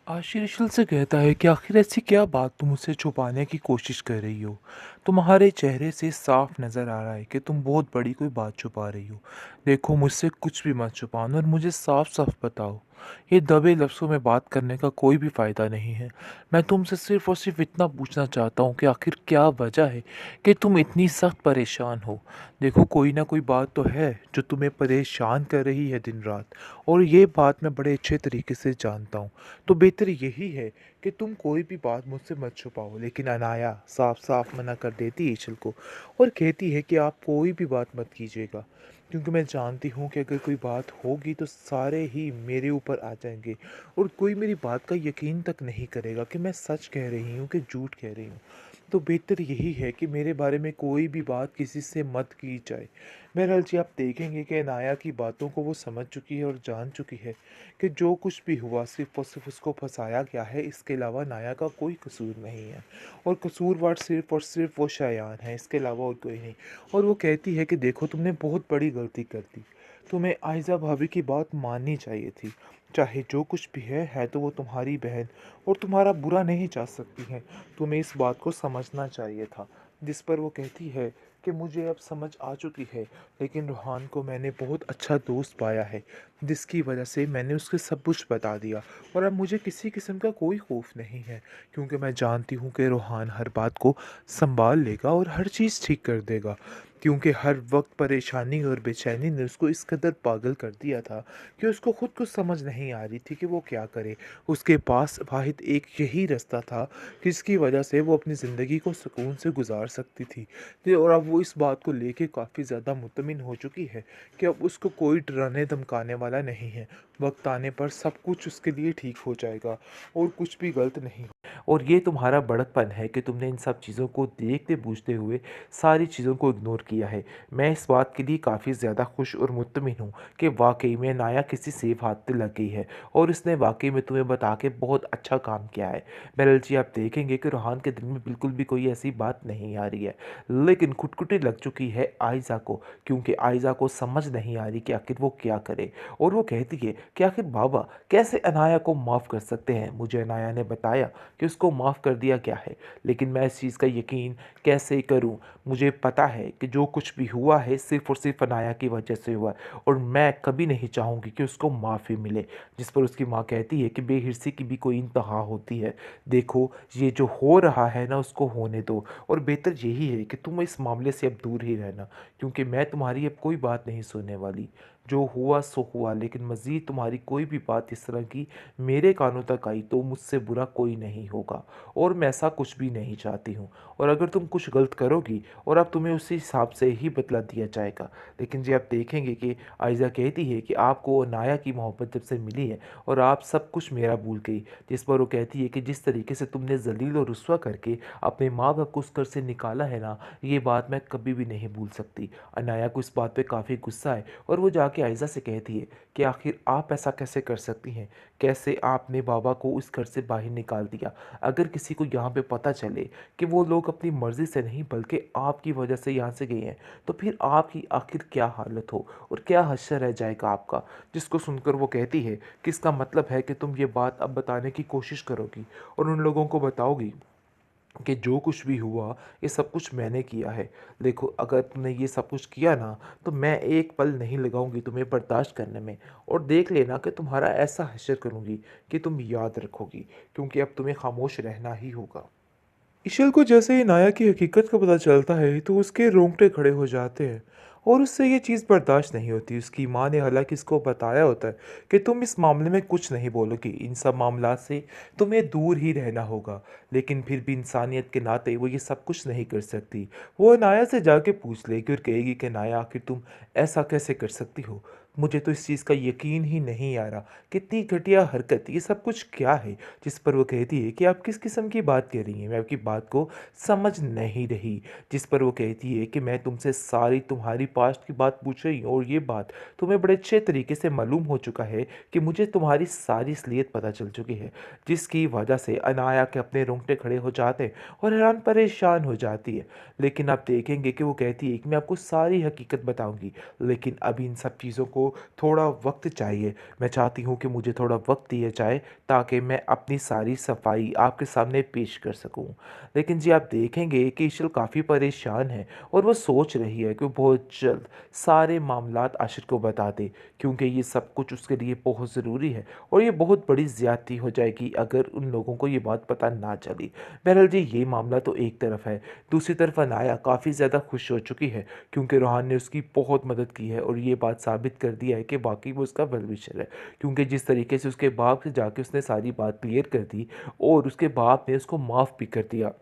आशीर्षल से कहता है कि आखिर ऐसी क्या बात तुम मुझसे छुपाने की कोशिश कर रही हो। तुम्हारे चेहरे से साफ नज़र आ रहा है कि तुम बहुत बड़ी कोई बात छुपा रही हो। देखो, मुझसे कुछ भी मत छुपाओ और मुझे साफ साफ बताओ। ये दबे लफ्ज़ों में बात करने का कोई भी फ़ायदा नहीं है। मैं तुमसे सिर्फ़ और सिर्फ़ इतना पूछना चाहता हूँ कि आखिर क्या वजह है कि तुम इतनी सख्त परेशान हो। देखो, कोई ना कोई बात तो है जो तुम्हें परेशान कर रही है दिन रात, और ये बात मैं बड़े अच्छे तरीके से जानता हूँ। तो बेहतर यही है कि तुम कोई भी बात मुझसे मत छुपाओ। लेकिन अनाया साफ साफ मना कर देती है ईशल को, और कहती है कि आप कोई भी बात मत कीजिएगा, क्योंकि मैं जानती हूँ कि अगर कोई बात होगी तो सारे ही मेरे ऊपर आ जाएंगे, और कोई मेरी बात का यकीन तक नहीं करेगा कि मैं सच कह रही हूँ कि झूठ कह रही हूँ। तो बेहतर यही है कि मेरे बारे में कोई भी बात किसी से मत की जाए। बहरहाल जी, आप देखेंगे कि अनाया की बातों को वो समझ चुकी है और जान चुकी है कि जो कुछ भी हुआ सिर्फ़ और सिर्फ़ उसको फँसाया गया है, इसके अलावा नाया का कोई कसूर नहीं है। और कसूरवार सिर्फ़ और सिर्फ़ वो शायान है, इसके अलावा और कोई नहीं। और वो कहती है कि देखो, तुमने बहुत बड़ी गलती कर दी। तुम्हें आयज़ा भाभी की बात माननी चाहिए थी। चाहे जो कुछ भी है तो वो तुम्हारी बहन और तुम्हारा बुरा नहीं चाह सकती हैं। तुम्हें इस बात को समझना चाहिए था। जिस पर वो कहती है कि मुझे अब समझ आ चुकी है, लेकिन रूहान को मैंने बहुत अच्छा दोस्त पाया है, जिसकी वजह से मैंने उसके सब कुछ बता दिया। और अब मुझे किसी किस्म का कोई खौफ नहीं है, क्योंकि मैं जानती हूँ कि रूहान हर बात को संभाल लेगा और हर चीज़ ठीक कर देगा। क्योंकि हर वक्त परेशानी और बेचैनी ने उसको इस कदर पागल कर दिया था कि उसको खुद को समझ नहीं आ रही थी कि वो क्या करे। उसके पास वाहिद एक यही रास्ता था जिसकी वजह से वो अपनी ज़िंदगी को सुकून से गुजार सकती थी। और अब वो इस बात को लेके काफ़ी ज़्यादा मुतमिन हो चुकी है कि अब उसको कोई डराने धमकाने वाला नहीं है। वक्त आने पर सब कुछ उसके लिए ठीक हो जाएगा और कुछ भी गलत नहीं। और ये तुम्हारा बड़कपन है कि तुमने इन सब चीज़ों को देखते बूझते हुए सारी चीज़ों को इग्नोर किया है। मैं इस बात के लिए काफ़ी ज़्यादा खुश और मुतमिन हूँ कि वाकई में नाया किसी सेफ हाथ पे लग गई है, और इसने वाकई में तुम्हें बता के बहुत अच्छा काम किया है। बहरहाल जी, आप देखेंगे कि रूहान के दिल में बिल्कुल भी कोई ऐसी बात नहीं आ रही है, लेकिन खुटखुटी लग चुकी है आयज़ा को, क्योंकि आयज़ा को समझ नहीं आ रही कि आखिर वो क्या करे। और वो कहती है कि आखिर बाबा कैसे अनाया को माफ़ कर सकते हैं। मुझे अनाया ने बताया कि उसको माफ़ कर दिया गया है, लेकिन मैं इस चीज़ का यकीन कैसे करूं। मुझे पता है कि जो कुछ भी हुआ है सिर्फ़ और सिर्फ़ अनाया की वजह से हुआ है, और मैं कभी नहीं चाहूँगी कि उसको माफ़ी मिले। जिस पर उसकी माँ कहती है कि बेहिर्सी की भी कोई इंतहा होती है। देखो, ये जो हो रहा है ना, उसको होने दो, और बेहतर यही है कि तुम इस मामले से अब दूर ही रहना, क्योंकि मैं तुम्हारी अब कोई बात नहीं सुनने वाली। जो हुआ सो हुआ, लेकिन मज़ीद तुम्हारी कोई भी बात इस तरह की मेरे कानों तक आई तो मुझसे बुरा कोई नहीं होगा, और मैं ऐसा कुछ भी नहीं चाहती हूँ। और अगर तुम कुछ गलत करोगी और अब तुम्हें उसी हिसाब से ही बदला दिया जाएगा। लेकिन जी, आप देखेंगे कि आयज़ा कहती है कि आपको नाया की मोहब्बत जब से मिली है और आप सब कुछ मेरा भूल गई। जिस पर वो कहती है कि जिस तरीके से तुमने जलील और रुस्वा करके अपने माँ बाप को उस घर से निकाला है ना, ये बात मैं कभी भी नहीं भूल सकती। अनाया को इस बात पे काफ़ी गुस्सा है, और वो जाके आयज़ा से कहती है कि आखिर आप ऐसा कैसे कर सकती हैं। कैसे आपने बाबा को उस घर से बाहर निकाल दिया। अगर किसी को यहाँ पे पता चले कि वो लोग अपनी मर्ज़ी से नहीं बल्कि आपकी वजह से यहाँ से गए हैं, तो फिर आपकी आखिर क्या हालत हो और क्या हश्र रह जाएगा आपका। जिसको सुनकर वो कहती है कि इसका मतलब है कि तुम ये बात अब बताने की कोशिश करोगी और उन लोगों को बताओगी कि जो कुछ भी हुआ ये सब कुछ मैंने किया है। देखो, अगर तुमने ये सब कुछ किया ना, तो मैं एक पल नहीं लगाऊंगी तुम्हें बर्दाश्त करने में, और देख लेना कि तुम्हारा ऐसा हश्र करूंगी कि तुम याद रखोगी, क्योंकि अब तुम्हें खामोश रहना ही होगा। इशल को जैसे ही नाया की हकीकत का पता चलता है तो उसके रोंगटे खड़े हो जाते हैं, और उससे ये चीज़ बर्दाश्त नहीं होती। उसकी माँ ने हालांकि इसको बताया होता है कि तुम इस मामले में कुछ नहीं बोलोगी, इन सब मामला से तुम्हें दूर ही रहना होगा, लेकिन फिर भी इंसानियत के नाते वो ये सब कुछ नहीं कर सकती। वो नाया से जाके पूछ लेगी और कहेगी कि नाया, आखिर तुम ऐसा कैसे कर सकती हो। मुझे तो इस चीज़ का यकीन ही नहीं आ रहा, कितनी घटिया हरकत, ये सब कुछ क्या है। जिस पर वो कहती है कि आप किस किस्म की बात कह रही हैं, मैं आपकी बात को समझ नहीं रही। जिस पर वो कहती है कि मैं तुमसे सारी तुम्हारी पास्ट की बात पूछ रही हूँ, और ये बात तुम्हें बड़े अच्छे तरीके से मालूम हो चुका है कि मुझे तुम्हारी सारी असलियत पता चल चुकी है। जिसकी वजह से अनाया के अपने रोंगटे खड़े हो जाते हैं और हैरान परेशान हो जाती है। लेकिन आप देखेंगे कि वो कहती है कि मैं आपको सारी हकीकत बताऊंगी, लेकिन अभी इन सब चीज़ों को को थोड़ा वक़्त चाहिए। मैं चाहती हूँ कि मुझे थोड़ा वक़्त दिया जाए ताकि मैं अपनी सारी सफाई आपके सामने पेश कर सकूँ। लेकिन जी आप देखेंगे कि ईशल काफ़ी परेशान है और वो सोच रही है कि वो बहुत जल्द सारे मामलात आशिर को बता दे, क्योंकि ये सब कुछ उसके लिए बहुत ज़रूरी है और ये बहुत बड़ी ज़्यादती हो जाएगी अगर उन लोगों को ये बात पता ना चली। बहरहाल जी ये मामला तो एक तरफ है, दूसरी तरफ अनाया काफ़ी ज़्यादा खुश हो चुकी है क्योंकि रोहान ने उसकी बहुत मदद की है और ये बात साबित कर दिया है कि वाक़ई वो उसका वेल विशर है। क्योंकि जिस तरीके से उसके बाप से जाके उसने सारी बात क्लियर कर दी और उसके बाप ने उसको माफ़ भी कर दिया।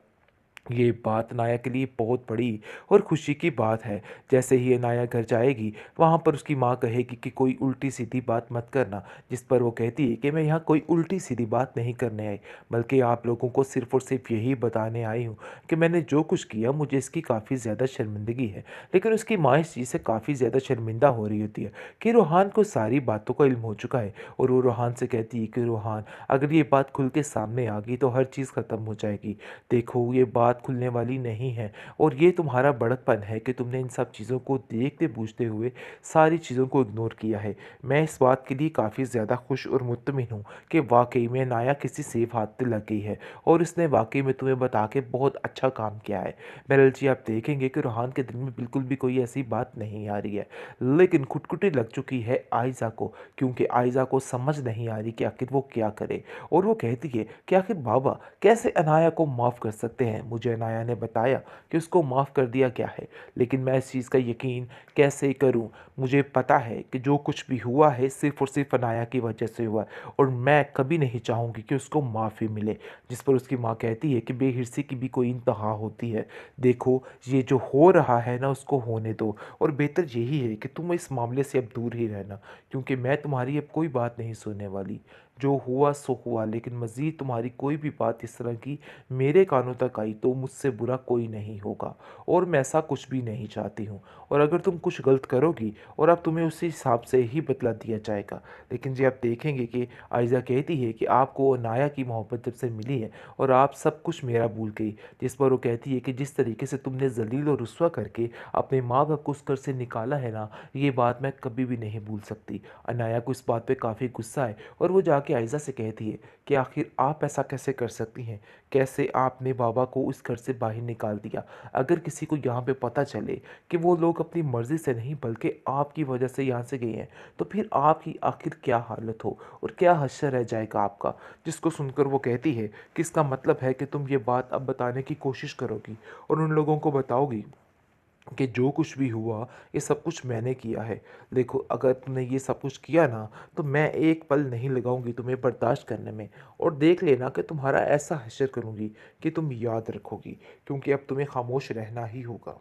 ये बात अनाया के लिए बहुत बड़ी और खुशी की बात है। जैसे ही अनाया घर जाएगी, वहाँ पर उसकी माँ कहेगी कि कोई उल्टी-सीधी बात मत करना, जिस पर वो कहती है कि मैं यहाँ कोई उल्टी-सीधी बात नहीं करने आई, बल्कि आप लोगों को सिर्फ़ और सिर्फ़ यही बताने आई हूँ कि मैंने जो कुछ किया मुझे इसकी काफ़ी ज़्यादा शर्मिंदगी है। लेकिन उसकी माँ इस चीज़ से काफ़ी ज़्यादा शर्मिंदा हो रही होती है कि रूहान को सारी बातों का इल्म हो चुका है और वो रूहान से कहती है कि रूहान, अगर ये बात खुल के सामने आ गई तो हर चीज़ ख़त्म हो जाएगी। देखो ये बात खुलने वाली नहीं है और ये तुम्हारा बड़कपन है कि तुमने इन सब चीज़ों को देखते बूझते हुए सारी चीज़ों को इग्नोर किया है। मैं इस बात के लिए काफ़ी ज़्यादा खुश और मुत्तमिन हूँ कि वाक़ई में नाया किसी सेफ हाथ पे लग गई है और इसने वाक़ई में तुम्हें बता के बहुत अच्छा काम किया है। बहरहाल जी आप देखेंगे कि रूहान के दिल में बिल्कुल भी कोई ऐसी बात नहीं आ रही है। लेकिन खुटखुटी लग चुकी है आइज़ा को, क्योंकि आइज़ा को समझ नहीं आ रही कि आखिर वो क्या करे और वो कहती है कि आखिर बाबा कैसे अनाया को माफ़ कर सकते हैं? मुझे अनाया ने बताया कि उसको माफ़ कर दिया गया है, लेकिन मैं इस चीज़ का यकीन कैसे करूँ? मुझे पता है कि जो कुछ भी हुआ है सिर्फ़ और सिर्फ़ अनाया की वजह से हुआ है और मैं कभी नहीं चाहूँगी कि उसको माफ़ी मिले। जिस पर उसकी माँ कहती है कि बेहिर्सी की भी कोई इंतहा होती है। देखो, ये जो हो रहा है ना उसको होने दो और बेहतर यही है कि तुम इस मामले से अब दूर ही रहना, क्योंकि मैं तुम्हारी अब कोई बात नहीं सुनने वाली। जो हुआ सो हुआ, लेकिन मज़ीद तुम्हारी कोई भी बात इस तरह की मेरे कानों तक आई तो मुझसे बुरा कोई नहीं होगा और मैं ऐसा कुछ भी नहीं चाहती हूँ। और अगर तुम कुछ गलत करोगी और अब तुम्हें उसी हिसाब से ही बदला दिया जाएगा। लेकिन जी आप देखेंगे कि आयज़ा कहती है कि आपको अनाया की मोहब्बत जब से मिली है और आप सब कुछ मेरा भूल गई। जिस पर वो कहती है कि जिस तरीके से तुमने ज़लील और रुस्वा करके अपने माँ बाप को उस घर से निकाला है ना, ये बात मैं कभी भी नहीं भूल सकती। अनाया को इस बात पे काफ़ी गुस्सा है और वो जाके आयज़ा से कहती है कि आखिर आप ऐसा कैसे कर सकती हैं? कैसे आपने बाबा को उस घर से बाहर निकाल दिया? अगर किसी को यहाँ पे पता चले कि वो लोग अपनी मर्ज़ी से नहीं बल्कि आपकी वजह से यहाँ से गए हैं, तो फिर आपकी आखिर क्या हालत हो और क्या हश्र रह जाएगा आपका? जिसको सुनकर वो कहती है कि इसका मतलब है कि तुम ये बात अब बताने की कोशिश करोगी और उन लोगों को बताओगी कि जो कुछ भी हुआ ये सब कुछ मैंने किया है। देखो अगर तुमने ये सब कुछ किया ना तो मैं एक पल नहीं लगाऊँगी तुम्हें बर्दाश्त करने में और देख लेना कि तुम्हारा ऐसा हश्र करूँगी कि तुम याद रखोगी, क्योंकि अब तुम्हें खामोश रहना ही होगा।